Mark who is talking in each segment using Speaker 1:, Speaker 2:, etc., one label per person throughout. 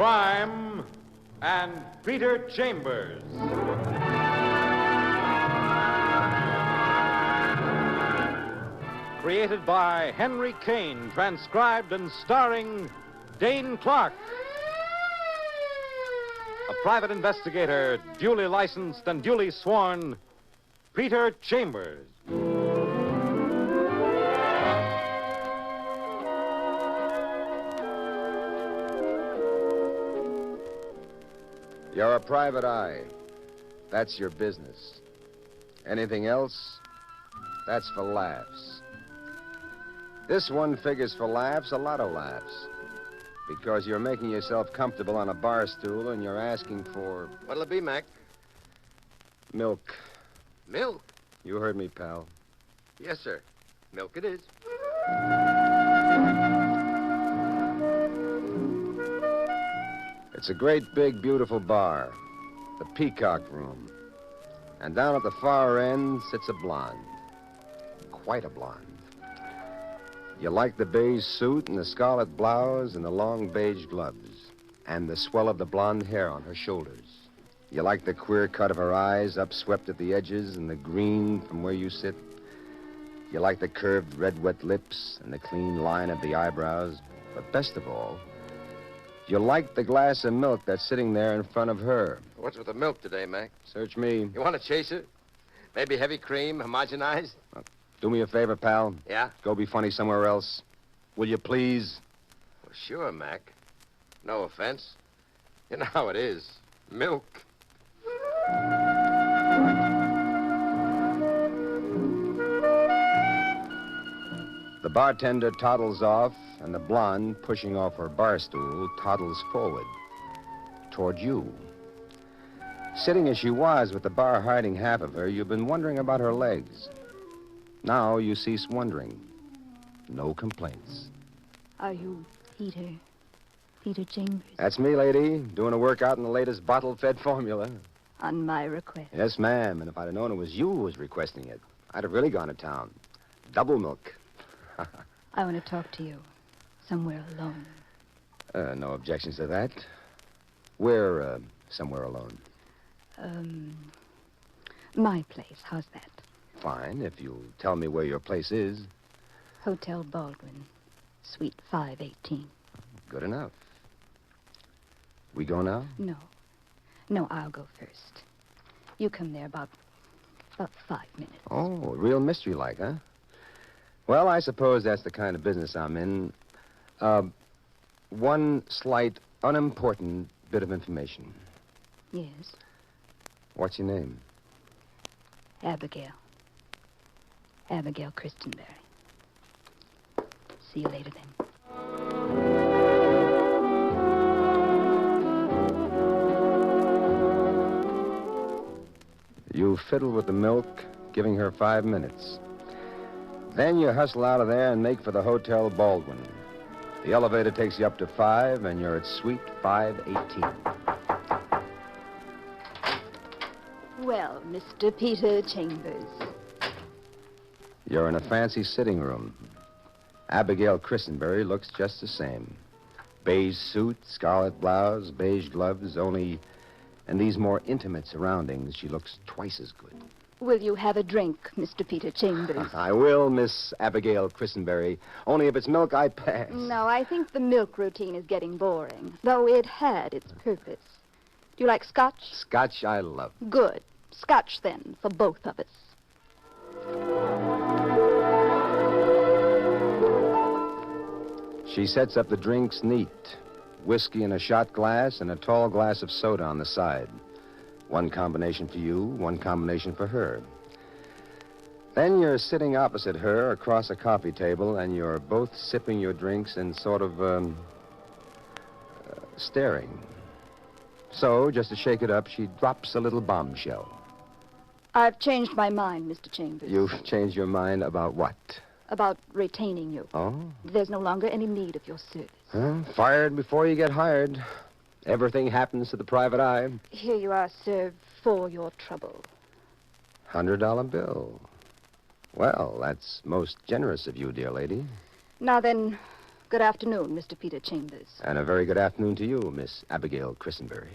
Speaker 1: Crime and Peter Chambers. Created by Henry Kane, transcribed and starring Dane Clark. A private investigator, duly licensed and duly sworn, Peter Chambers.
Speaker 2: You're a private eye. That's your business. Anything else, that's for laughs. This one figures for laughs, a lot of laughs. Because you're making yourself comfortable on a bar stool and you're asking for...
Speaker 3: What'll it be, Mac?
Speaker 2: Milk.
Speaker 3: Milk?
Speaker 2: You heard me, pal.
Speaker 3: Yes, sir. Milk it is.
Speaker 2: It's a great, big, beautiful bar. The Peacock Room. And down at the far end sits a blonde. Quite a blonde. You like the beige suit and the scarlet blouse and the long beige gloves. And the swell of the blonde hair on her shoulders. You like the queer cut of her eyes, upswept at the edges, and the green from where you sit. You like the curved red, wet lips and the clean line of the eyebrows. But best of all, you like the glass of milk that's sitting there in front of her.
Speaker 3: What's with the milk today, Mac?
Speaker 2: Search me.
Speaker 3: You want a chaser? Maybe heavy cream, homogenized?
Speaker 2: Do me a favor, pal.
Speaker 3: Yeah?
Speaker 2: Go be funny somewhere else. Will you please?
Speaker 3: Well, sure, Mac. No offense. You know how it is. Milk.
Speaker 2: The bartender toddles off, and the blonde, pushing off her bar stool, toddles forward. Toward you. Sitting as she was with the bar hiding half of her, you've been wondering about her legs. Now you cease wondering. No complaints.
Speaker 4: Are you Peter Chambers?
Speaker 2: That's me, lady, doing a workout in the latest bottle-fed formula.
Speaker 4: On my request.
Speaker 2: Yes, ma'am, and if I'd have known it was you who was requesting it, I'd have really gone to town. Double milk.
Speaker 4: I want to talk to you somewhere alone.
Speaker 2: No objections to that. We're somewhere alone.
Speaker 4: My place. How's that?
Speaker 2: Fine, if you'll tell me where your place is.
Speaker 4: Hotel Baldwin, Suite 518.
Speaker 2: Good enough. We go now?
Speaker 4: No, I'll go first. You come there about 5 minutes.
Speaker 2: Oh, real mystery-like, huh? Well, I suppose that's the kind of business I'm in. One slight, unimportant bit of information.
Speaker 4: Yes?
Speaker 2: What's your name?
Speaker 4: Abigail. Abigail Chrisenberry. See you later, then.
Speaker 2: You fiddle with the milk, giving her 5 minutes. Then you hustle out of there and make for the Hotel Baldwin. The elevator takes you up to 5, and you're at Suite 518.
Speaker 4: Well, Mr. Peter Chambers.
Speaker 2: You're in a fancy sitting room. Abigail Chrisenberry looks just the same. Beige suit, scarlet blouse, beige gloves, only in these more intimate surroundings, she looks twice as good.
Speaker 4: Will you have a drink, Mr. Peter Chambers?
Speaker 2: I will, Miss Abigail Chrisenberry. Only if it's milk, I pass.
Speaker 4: No, I think the milk routine is getting boring, though it had its purpose. Do you like scotch?
Speaker 2: Scotch I love.
Speaker 4: Good. Scotch, then, for both of us.
Speaker 2: She sets up the drinks neat. Whiskey in a shot glass and a tall glass of soda on the side. One combination for you, one combination for her. Then you're sitting opposite her across a coffee table, and you're both sipping your drinks and sort of, staring. So, just to shake it up, she drops a little bombshell.
Speaker 4: I've changed my mind, Mr. Chambers.
Speaker 2: You've changed your mind about what?
Speaker 4: About retaining you.
Speaker 2: Oh?
Speaker 4: There's no longer any need of your service.
Speaker 2: Huh? Fired before you get hired. Everything happens to the private eye.
Speaker 4: Here you are, sir, for your trouble.
Speaker 2: $100 bill. Well, that's most generous of you, dear lady.
Speaker 4: Now then, Good afternoon, Mr. Peter Chambers.
Speaker 2: And a very good afternoon to you, Miss Abigail Chrisenberry.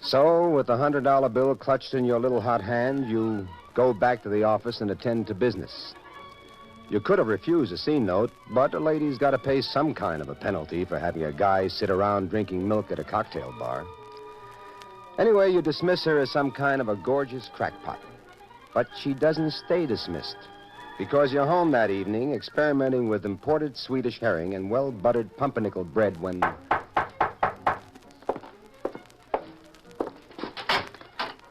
Speaker 2: So, with the $100 bill clutched in your little hot hand, you go back to the office and attend to business. You could have refused a scene note, but a lady's got to pay some kind of a penalty for having a guy sit around drinking milk at a cocktail bar. Anyway, you dismiss her as some kind of a gorgeous crackpot. But she doesn't stay dismissed, because you're home that evening experimenting with imported Swedish herring and well-buttered pumpernickel bread when...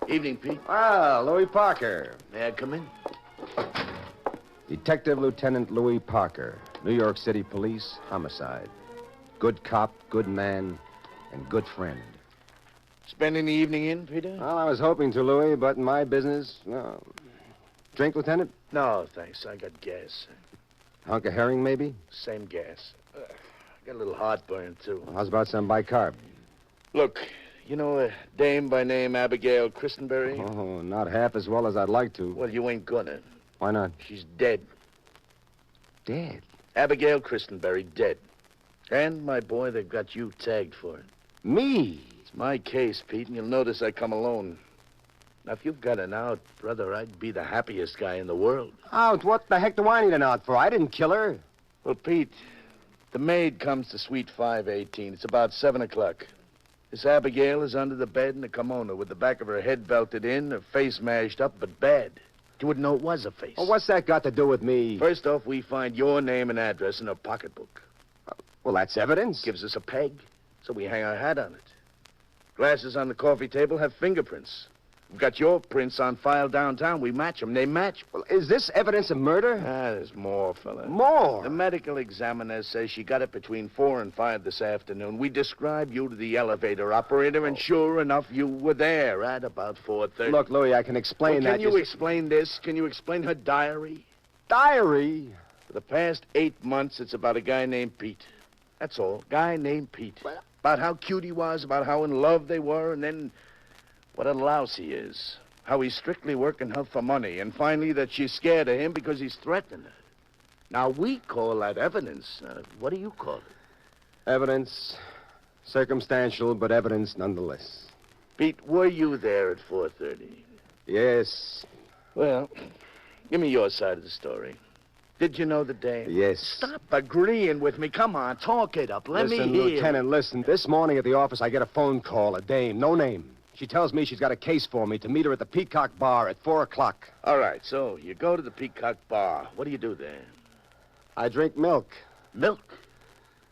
Speaker 5: Evening, Pete.
Speaker 2: Ah, Louis Parker.
Speaker 5: May I come in?
Speaker 2: Detective Lieutenant Louis Parker, New York City Police, homicide. Good cop, good man, and good friend.
Speaker 5: Spending the evening in, Peter?
Speaker 2: Well, I was hoping to, Louis, but in my business, no. Drink, Lieutenant?
Speaker 5: No, thanks. I got gas.
Speaker 2: Hunk of herring, maybe?
Speaker 5: Same gas. Got a little heartburn, too.
Speaker 2: Well, how's about some bicarb?
Speaker 5: Look, you know a dame by name Abigail Chrisenberry?
Speaker 2: Oh, not half as well as I'd like to.
Speaker 5: Well, you ain't gonna.
Speaker 2: Why not?
Speaker 5: She's dead.
Speaker 2: Dead?
Speaker 5: Abigail Chrisenberry, dead. And, my boy, they've got you tagged for it.
Speaker 2: Me?
Speaker 5: It's my case, Pete, and you'll notice I come alone. Now, if you've got an out, brother, I'd be the happiest guy in the world.
Speaker 2: Out? What the heck do I need an out for? I didn't kill her.
Speaker 5: Well, Pete, the maid comes to Suite 518. It's about 7 o'clock. This Abigail is under the bed in a kimono with the back of her head belted in, her face mashed up, but bad. You wouldn't know it was a face.
Speaker 2: Well, what's that got to do with me?
Speaker 5: First off, we find your name and address in her pocketbook.
Speaker 2: Well, that's evidence.
Speaker 5: Gives us a peg, so we hang our hat on it. Glasses on the coffee table have fingerprints. We've got your prints on file downtown. We match them. They match.
Speaker 2: Well, is this evidence of murder?
Speaker 5: There's more, fella.
Speaker 2: More?
Speaker 5: The medical examiner says she got it between 4 and 5 this afternoon. We described you to the elevator operator, and sure enough, you were there at about 4:30.
Speaker 2: Look, Louis, I can explain
Speaker 5: Well,
Speaker 2: that.
Speaker 5: Can you explain this? Can you explain her diary?
Speaker 2: Diary?
Speaker 5: For the past 8 months, it's about a guy named Pete. That's all. Guy named Pete.
Speaker 2: Well,
Speaker 5: about how cute he was, about how in love they were, and then what a louse he is. How he's strictly working her for money, and finally that she's scared of him because he's threatening her. Now, we call that evidence. What do you call it?
Speaker 2: Evidence. Circumstantial, but evidence nonetheless.
Speaker 5: Pete, were you there at 4:30?
Speaker 2: Yes.
Speaker 5: Well, give me your side of the story. Did you know the dame?
Speaker 2: Yes.
Speaker 5: Stop agreeing with me. Come on, talk it up. Let
Speaker 2: Listen,
Speaker 5: me hear.
Speaker 2: Lieutenant, listen. This morning at the office, I get a phone call, a dame, no name. She tells me she's got a case for me to meet her at the Peacock Bar at 4 o'clock.
Speaker 5: All right, so you go to the Peacock Bar. What do you do there?
Speaker 2: I drink milk.
Speaker 5: Milk?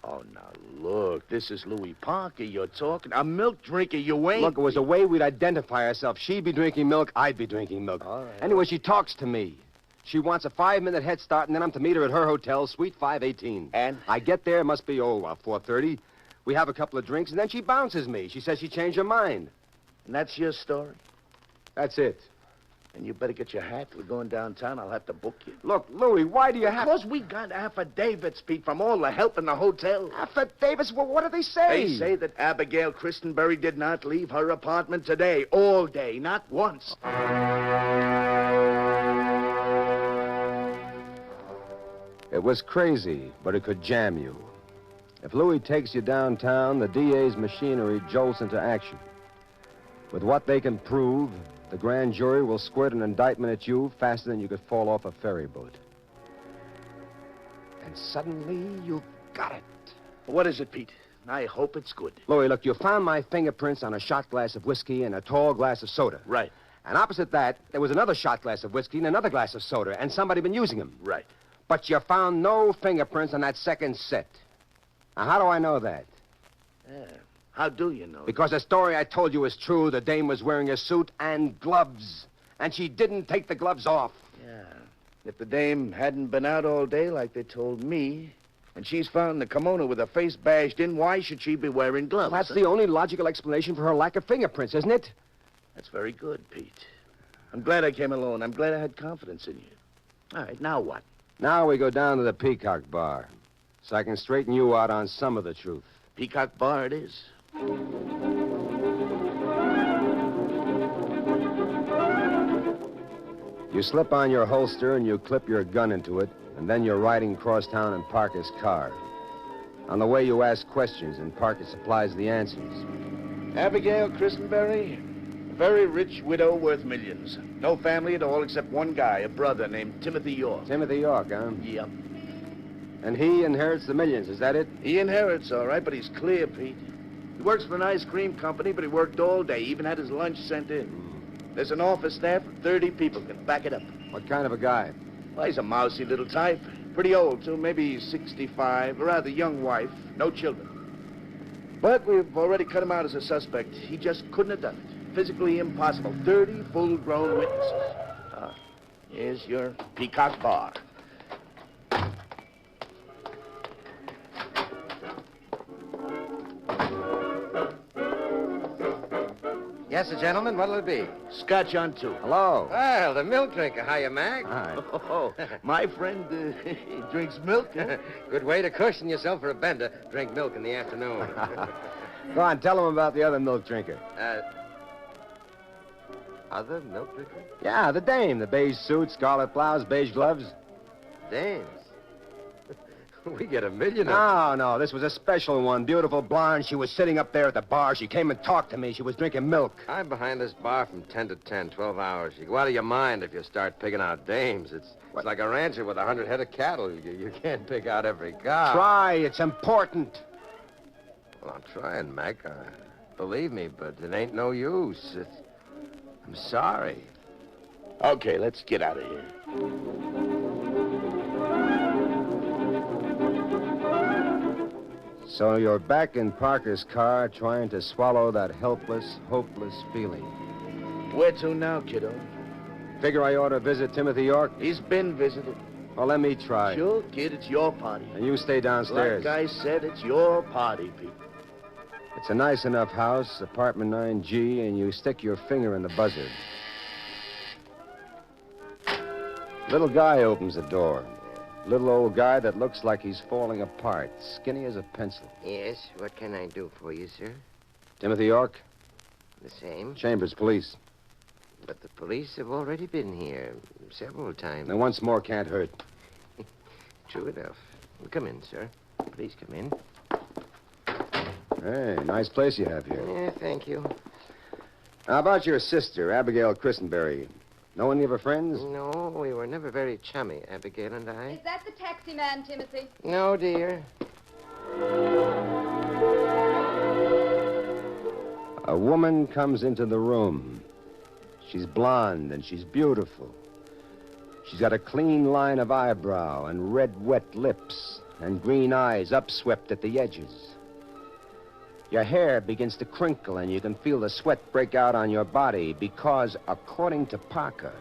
Speaker 5: Oh, now, look, this is Louis Parker you're talking. A milk drinker, you ain't.
Speaker 2: Look, it was a way we'd identify ourselves. She'd be drinking milk, I'd be drinking milk.
Speaker 5: All right.
Speaker 2: Anyway, she talks to me. She wants a 5-minute head start, and then I'm to meet her at her hotel, Suite 518.
Speaker 5: And?
Speaker 2: I get there, must be, 4:30. We have a couple of drinks, and then she bounces me. She says she changed her mind.
Speaker 5: And that's your story?
Speaker 2: That's it.
Speaker 5: And you better get your hat. We're going downtown. I'll have to book you.
Speaker 2: Look, Louis, why do you have...
Speaker 5: Because we got affidavits, Pete, from all the help in the hotel.
Speaker 2: Affidavits? Well, what do they say?
Speaker 5: They say that Abigail Chrisenberry did not leave her apartment today, all day, not once.
Speaker 2: It was crazy, but it could jam you. If Louis takes you downtown, the DA's machinery jolts into action. With what they can prove, the grand jury will squirt an indictment at you faster than you could fall off a ferry boat. And suddenly, you've got it.
Speaker 5: What is it, Pete? I hope it's good.
Speaker 2: Louis, look, you found my fingerprints on a shot glass of whiskey and a tall glass of soda.
Speaker 5: Right.
Speaker 2: And opposite that, there was another shot glass of whiskey and another glass of soda, and somebody been using them.
Speaker 5: Right.
Speaker 2: But you found no fingerprints on that second set. Now, how do I know that?
Speaker 5: Yeah. How do you know?
Speaker 2: Because the story I told you is true. The dame was wearing a suit and gloves. And she didn't take the gloves off.
Speaker 5: Yeah. If the dame hadn't been out all day like they told me, and she's found in the kimono with her face bashed in, why should she be wearing gloves?
Speaker 2: Well, that's the only logical explanation for her lack of fingerprints, isn't it?
Speaker 5: That's very good, Pete. I'm glad I came alone. I'm glad I had confidence in you. All right, now what?
Speaker 2: Now we go down to the Peacock Bar, so I can straighten you out on some of the truth.
Speaker 5: Peacock Bar it is.
Speaker 2: You slip on your holster and you clip your gun into it, and then you're riding across town in Parker's car. On the way, you ask questions, and Parker supplies the answers.
Speaker 5: Abigail Chrisenberry, a very rich widow worth millions. No family at all except one guy, a brother named Timothy York.
Speaker 2: Timothy York, huh?
Speaker 5: Yep.
Speaker 2: And he inherits the millions, is that it?
Speaker 5: He inherits, all right, but he's clear, Pete. He works for an ice cream company, but he worked all day, even had his lunch sent in. There's an office staff of 30 people can back it up.
Speaker 2: What kind of a guy?
Speaker 5: Well, he's a mousy little type. Pretty old, too. Maybe 65. A rather young wife. No children. But we've already cut him out as a suspect. He just couldn't have done it. Physically impossible. 30 full-grown witnesses. Here's your Peacock bar.
Speaker 3: Yes, sir, gentlemen, what'll it be?
Speaker 5: Scotch on 2.
Speaker 2: Hello.
Speaker 3: Well, the milk drinker. Hiya, Mac.
Speaker 2: Hi.
Speaker 5: Oh, my friend drinks milk. Huh?
Speaker 3: Good way to cushion yourself for a bender. Drink milk in the afternoon.
Speaker 2: Go on, tell him about the other milk drinker.
Speaker 3: Other milk drinker?
Speaker 2: Yeah, the dame. The beige suit, scarlet blouse, beige gloves.
Speaker 3: Dames. We get $1 million.
Speaker 2: No, this was a special one. Beautiful blonde. She was sitting up there at the bar. She came and talked to me. She was drinking milk.
Speaker 3: I'm behind this bar from 10 to 10, 12 hours. You go out of your mind if you start picking out dames. It's like a rancher with 100 head of cattle. You can't pick out every cow.
Speaker 2: Try. It's important.
Speaker 3: Well, I'm trying, Mac. Believe me, but it ain't no use. I'm sorry.
Speaker 5: Okay, let's get out of here.
Speaker 2: So you're back in Parker's car trying to swallow that helpless, hopeless feeling.
Speaker 5: Where to now, kiddo?
Speaker 2: Figure I ought to visit Timothy York?
Speaker 5: He's been visited.
Speaker 2: Well, let me try.
Speaker 5: Sure, kid, it's your party.
Speaker 2: And you stay downstairs.
Speaker 5: Like I said, it's your party, Pete.
Speaker 2: It's a nice enough house, apartment 9G, and you stick your finger in the buzzer. Little guy opens the door. Little old guy that looks like he's falling apart, skinny as a pencil.
Speaker 6: Yes, what can I do for you, sir?
Speaker 2: Timothy York?
Speaker 6: The same.
Speaker 2: Chambers, police.
Speaker 6: But the police have already been here several times.
Speaker 2: Now, once more can't hurt.
Speaker 6: True enough. Well, come in, sir. Please come in.
Speaker 2: Hey, nice place you have here.
Speaker 6: Yeah, thank you.
Speaker 2: How about your sister, Abigail Chrisenberry? Know any of her friends?
Speaker 6: No, we were never very chummy, Abigail and I.
Speaker 4: Is that the taxi man, Timothy?
Speaker 6: No, dear.
Speaker 2: A woman comes into the room. She's blonde and she's beautiful. She's got a clean line of eyebrow and red, wet lips and green eyes upswept at the edges. Your hair begins to crinkle and you can feel the sweat break out on your body because, according to Parker,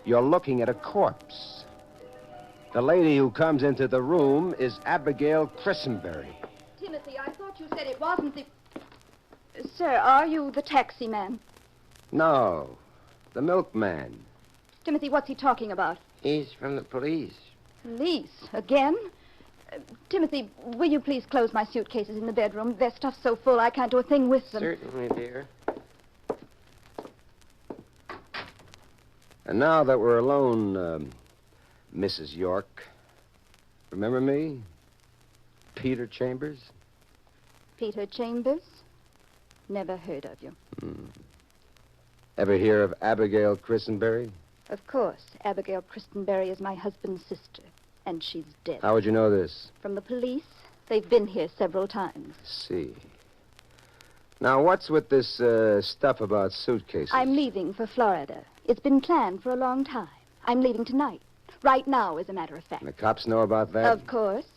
Speaker 2: you're looking at a corpse. The lady who comes into the room is Abigail Chrisenberry.
Speaker 4: Timothy, I thought you said it wasn't the... Sir, are you the taxi man?
Speaker 2: No, the milkman.
Speaker 4: Timothy, what's he talking about?
Speaker 6: He's from the police.
Speaker 4: Police? Again? Timothy, will you please close my suitcases in the bedroom? Their stuff's so full I can't do a thing with them.
Speaker 6: Certainly, dear.
Speaker 2: And now that we're alone, Mrs. York, remember me? Peter Chambers?
Speaker 4: Peter Chambers? Never heard of you.
Speaker 2: Ever hear of Abigail Chrisenberry?
Speaker 4: Of course, Abigail Chrisenberry is my husband's sister, and she's dead.
Speaker 2: How would you know this?
Speaker 4: From the police. They've been here several times.
Speaker 2: See. Now, what's with this stuff about suitcases?
Speaker 4: I'm leaving for Florida. It's been planned for a long time. I'm leaving tonight. Right now, as a matter of fact.
Speaker 2: And the cops know about that?
Speaker 4: Of course.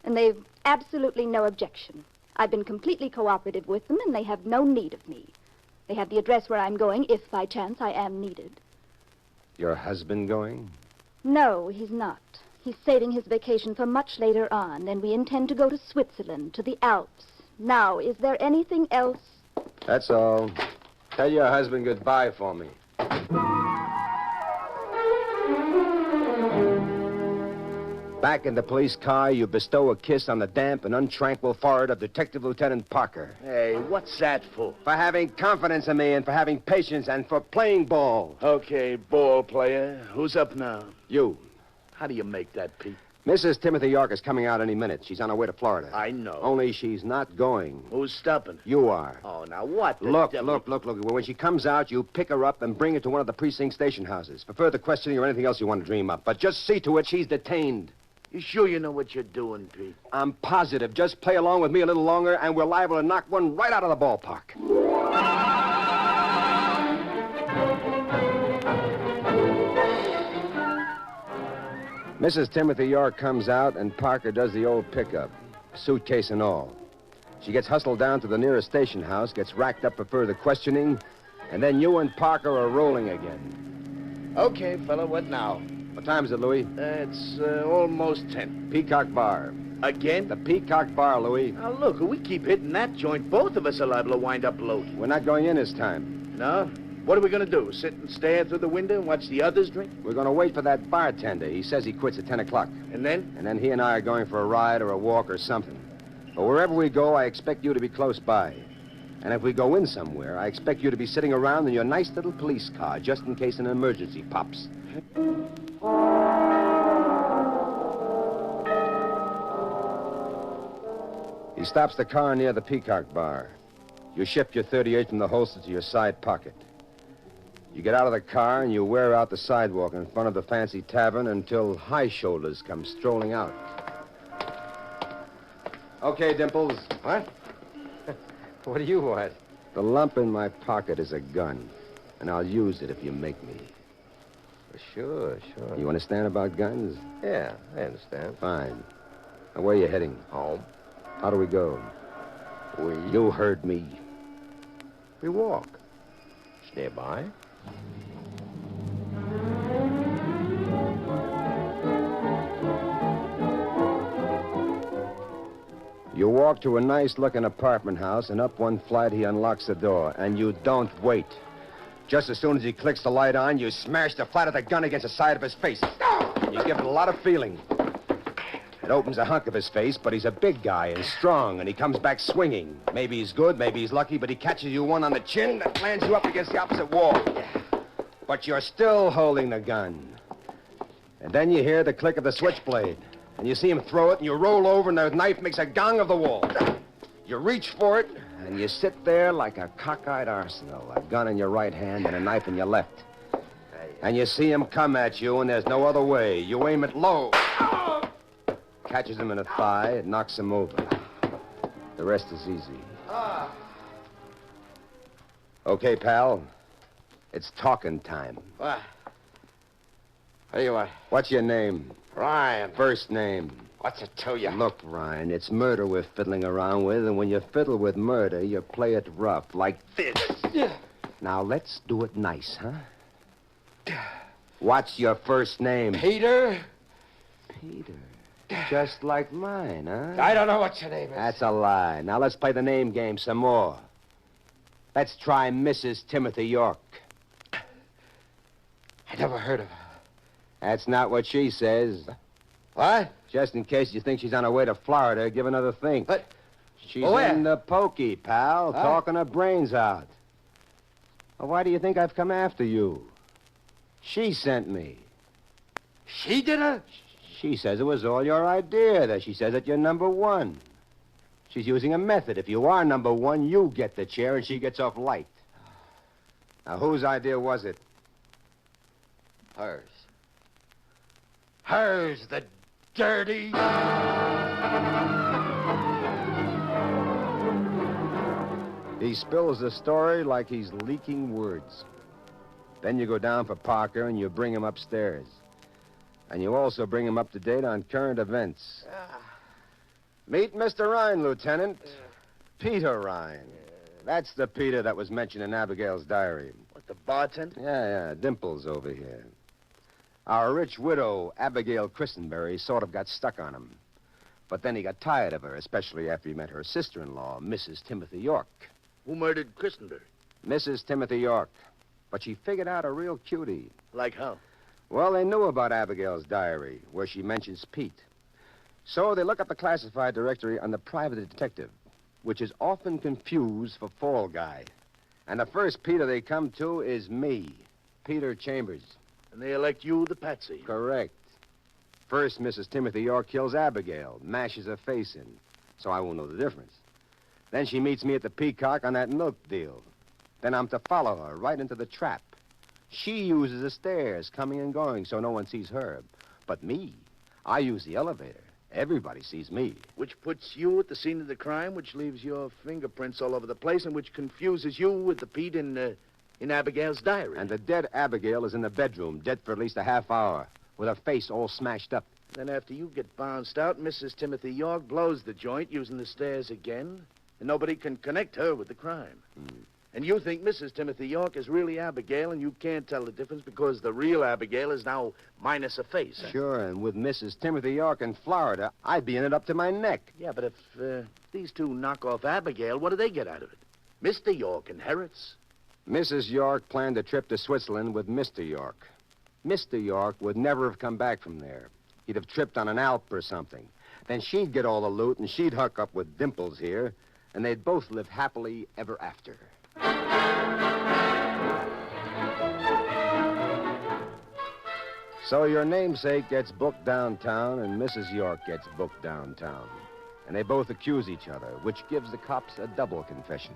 Speaker 4: And they've absolutely no objection. I've been completely cooperative with them, and they have no need of me. They have the address where I'm going, if by chance I am needed.
Speaker 2: Your husband going?
Speaker 4: No, he's not. He's saving his vacation for much later on, and we intend to go to Switzerland, to the Alps. Now, is there anything else?
Speaker 2: That's all. Tell your husband goodbye for me. Back in the police car, you bestow a kiss on the damp and untranquil forehead of Detective Lieutenant Parker.
Speaker 5: Hey, what's that for?
Speaker 2: For having confidence in me and for having patience and for playing ball.
Speaker 5: Okay, ball player. Who's up now?
Speaker 2: You.
Speaker 5: How do you make that, Pete?
Speaker 2: Mrs. Timothy York is coming out any minute. She's on her way to Florida.
Speaker 5: I know.
Speaker 2: Only she's not going.
Speaker 5: Who's stopping?
Speaker 2: You are.
Speaker 5: Oh, now what?
Speaker 2: Look. When she comes out, you pick her up and bring her to one of the precinct station houses for further questioning or anything else you want to dream up. But just see to it she's detained.
Speaker 5: You sure you know what you're doing, Pete?
Speaker 2: I'm positive. Just play along with me a little longer, and we're liable to knock one right out of the ballpark. Mrs. Timothy York comes out, and Parker does the old pickup, suitcase and all. She gets hustled down to the nearest station house, gets racked up for further questioning, and then you and Parker are rolling again.
Speaker 5: Okay, fella, what now?
Speaker 2: What time is it, Louis?
Speaker 5: It's almost 10.
Speaker 2: Peacock Bar.
Speaker 5: Again?
Speaker 2: The Peacock Bar, Louis.
Speaker 5: Now, look, if we keep hitting that joint, both of us are liable to wind up loaded.
Speaker 2: We're not going in this time.
Speaker 5: No? What are we going to do? Sit and stare through the window and watch the others drink?
Speaker 2: We're going to wait for that bartender. He says he quits at 10 o'clock.
Speaker 5: And then?
Speaker 2: And then he and I are going for a ride or a walk or something. But wherever we go, I expect you to be close by. And if we go in somewhere, I expect you to be sitting around in your nice little police car, just in case an emergency pops. He stops the car near the Peacock Bar. You shift your .38 from the holster to your side pocket. You get out of the car and you wear out the sidewalk in front of the fancy tavern until High Shoulders come strolling out. Okay, Dimples.
Speaker 3: What? What do you want?
Speaker 2: The lump in my pocket is a gun, and I'll use it if you make me.
Speaker 3: Sure.
Speaker 2: You understand about guns?
Speaker 3: Yeah, I understand.
Speaker 2: Fine. Now, where are you heading?
Speaker 3: Home.
Speaker 2: How do we go? You heard me.
Speaker 3: We walk. It's nearby.
Speaker 2: You walk to a nice-looking apartment house, and up one flight he unlocks the door, and you don't wait. Just as soon as he clicks the light on, you smash the flat of the gun against the side of his face. You give it a lot of feeling. It opens a hunk of his face, but he's a big guy and strong, and he comes back swinging. Maybe he's good, maybe he's lucky, but he catches you one on the chin that lands you up against the opposite wall. But you're still holding the gun. And then you hear the click of the switchblade, and you see him throw it, and you roll over, and the knife makes a gong of the wall. You reach for it, and you sit there like a cockeyed arsenal, a gun in your right hand and a knife in your left. And you see him come at you, and there's no other way. You aim it low. Catches him in the thigh, it knocks him over. The rest is easy. Okay, pal. It's talking time.
Speaker 3: What? What do you want?
Speaker 2: What's your name?
Speaker 3: Ryan.
Speaker 2: First name.
Speaker 3: What's it to you?
Speaker 2: Look, Ryan, it's murder we're fiddling around with, and when you fiddle with murder, you play it rough, like this. Now, let's do it nice, huh? What's your first name?
Speaker 3: Peter?
Speaker 2: Peter. Just like mine, huh?
Speaker 3: I don't know what your name is.
Speaker 2: That's a lie. Now, let's play the name game some more. Let's try Mrs. Timothy York.
Speaker 3: I never heard of her.
Speaker 2: That's not what she says.
Speaker 3: What?
Speaker 2: Just in case you think she's on her way to Florida, give another think.
Speaker 3: What?
Speaker 2: She's
Speaker 3: Where?
Speaker 2: in the pokey, pal,
Speaker 3: Huh?
Speaker 2: talking her brains out. Well, why do you think I've come after you? She sent me.
Speaker 3: She did it?
Speaker 2: She says it was all your idea, that she says that you're number one. She's using a method. If you are number one, you get the chair and she gets off light. Now, whose idea was it?
Speaker 3: Hers. Hers, the dirty...
Speaker 2: He spills the story like he's leaking words. Then you go down for Parker and you bring him upstairs. And you also bring him up to date on current events. Meet Mr. Ryan, Lieutenant. Peter Ryan. That's the Peter that was mentioned in Abigail's diary.
Speaker 5: What, the bartender?
Speaker 2: Yeah, Dimples over here. Our rich widow, Abigail Chrisenberry, sort of got stuck on him. But then he got tired of her, especially after he met her sister-in-law, Mrs. Timothy York.
Speaker 5: Who murdered Chrisenberry?
Speaker 2: Mrs. Timothy York. But she figured out a real cutie.
Speaker 5: Like how?
Speaker 2: Well, they knew about Abigail's diary, where she mentions Pete. So they look up the classified directory on the private detective, which is often confused for fall guy. And the first Peter they come to is me, Peter Chambers.
Speaker 5: And they elect you the patsy.
Speaker 2: Correct. First, Mrs. Timothy York kills Abigail, mashes her face in, so I won't know the difference. Then she meets me at the Peacock on that milk deal. Then I'm to follow her right into the trap. She uses the stairs, coming and going, so no one sees her. But me, I use the elevator. Everybody sees me.
Speaker 5: Which puts you at the scene of the crime, which leaves your fingerprints all over the place, and which confuses you with the Pete in Abigail's diary.
Speaker 2: And the dead Abigail is in the bedroom, dead for at least a half hour, with her face all smashed up.
Speaker 5: Then after you get bounced out, Mrs. Timothy York blows the joint using the stairs again, and nobody can connect her with the crime. And you think Mrs. Timothy York is really Abigail, and you can't tell the difference because the real Abigail is now minus a face.
Speaker 2: Sure, and with Mrs. Timothy York in Florida, I'd be in it up to my neck.
Speaker 5: Yeah, but if these two knock off Abigail, what do they get out of it? Mr. York inherits.
Speaker 2: Mrs. York planned a trip to Switzerland with Mr. York. Mr. York would never have come back from there. He'd have tripped on an Alp or something. Then she'd get all the loot, and she'd hook up with Dimples here, and they'd both live happily ever after. So your namesake gets booked downtown, and Mrs. York gets booked downtown. And they both accuse each other, which gives the cops a double confession.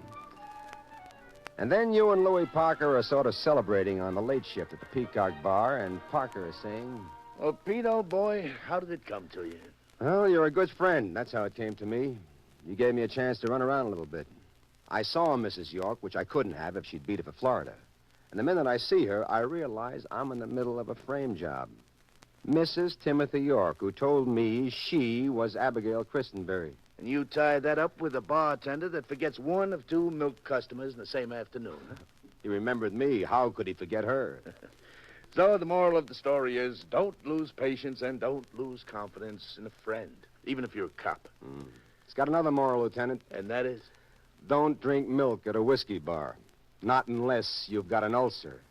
Speaker 2: And then you and Louis Parker are sort of celebrating on the late shift at the Peacock Bar, and Parker is saying,
Speaker 5: Well, Pete, old boy, how did it come to you?
Speaker 2: well, you're a good friend. That's how it came to me. You gave me a chance to run around a little bit. I saw Mrs. York, which I couldn't have if she'd beat it for Florida. And the minute I see her, I realize I'm in the middle of a frame job. Mrs. Timothy York, who told me she was Abigail Chrisenberry.
Speaker 5: And you tie that up with a bartender that forgets one of two milk customers in the same afternoon, huh?
Speaker 2: He remembered me. How could he forget her?
Speaker 5: So the moral of the story is don't lose patience and don't lose confidence in a friend, even if you're a cop.
Speaker 2: It's got another moral, Lieutenant.
Speaker 5: And that is?
Speaker 2: Don't drink milk at a whiskey bar. Not unless you've got an ulcer.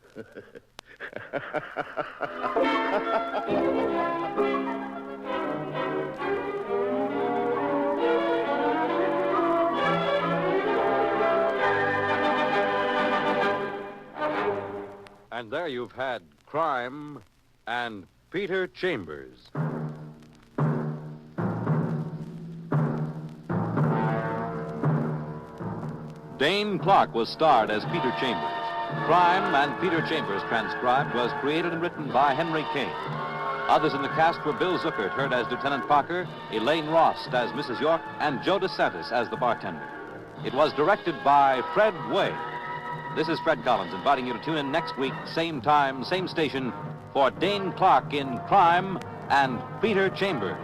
Speaker 1: And there you've had Crime and Peter Chambers. Dane Clark was starred as Peter Chambers. Crime and Peter Chambers, transcribed, was created and written by Henry Kane. Others in the cast were Bill Zuckert, heard as Lieutenant Parker, Elaine Rost as Mrs. York, and Joe DeSantis as the bartender. It was directed by Fred Way. This is Fred Collins inviting you to tune in next week, same time, same station, for Dane Clark in Crime and Peter Chambers.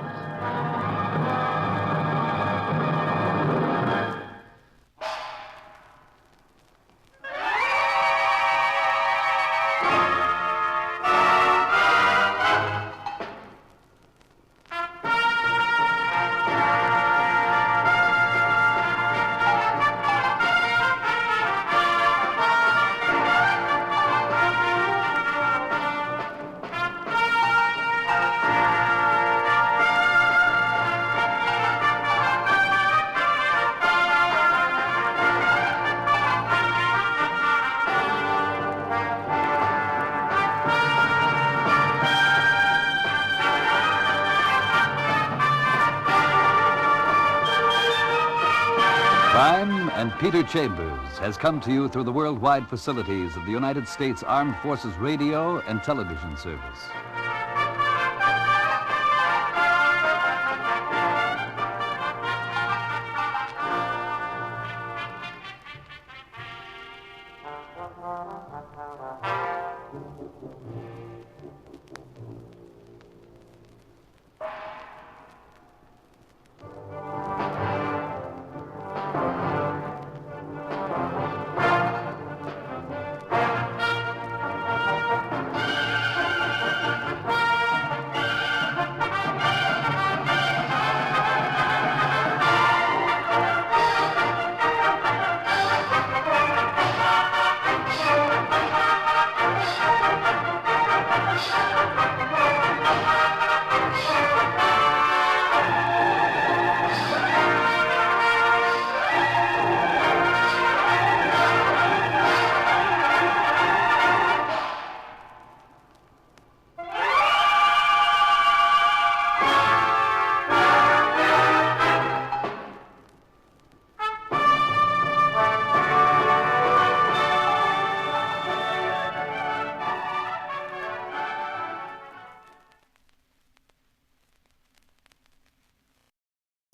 Speaker 7: Crime and Peter Chambers has come to you through the worldwide facilities of the United States Armed Forces Radio and Television Service.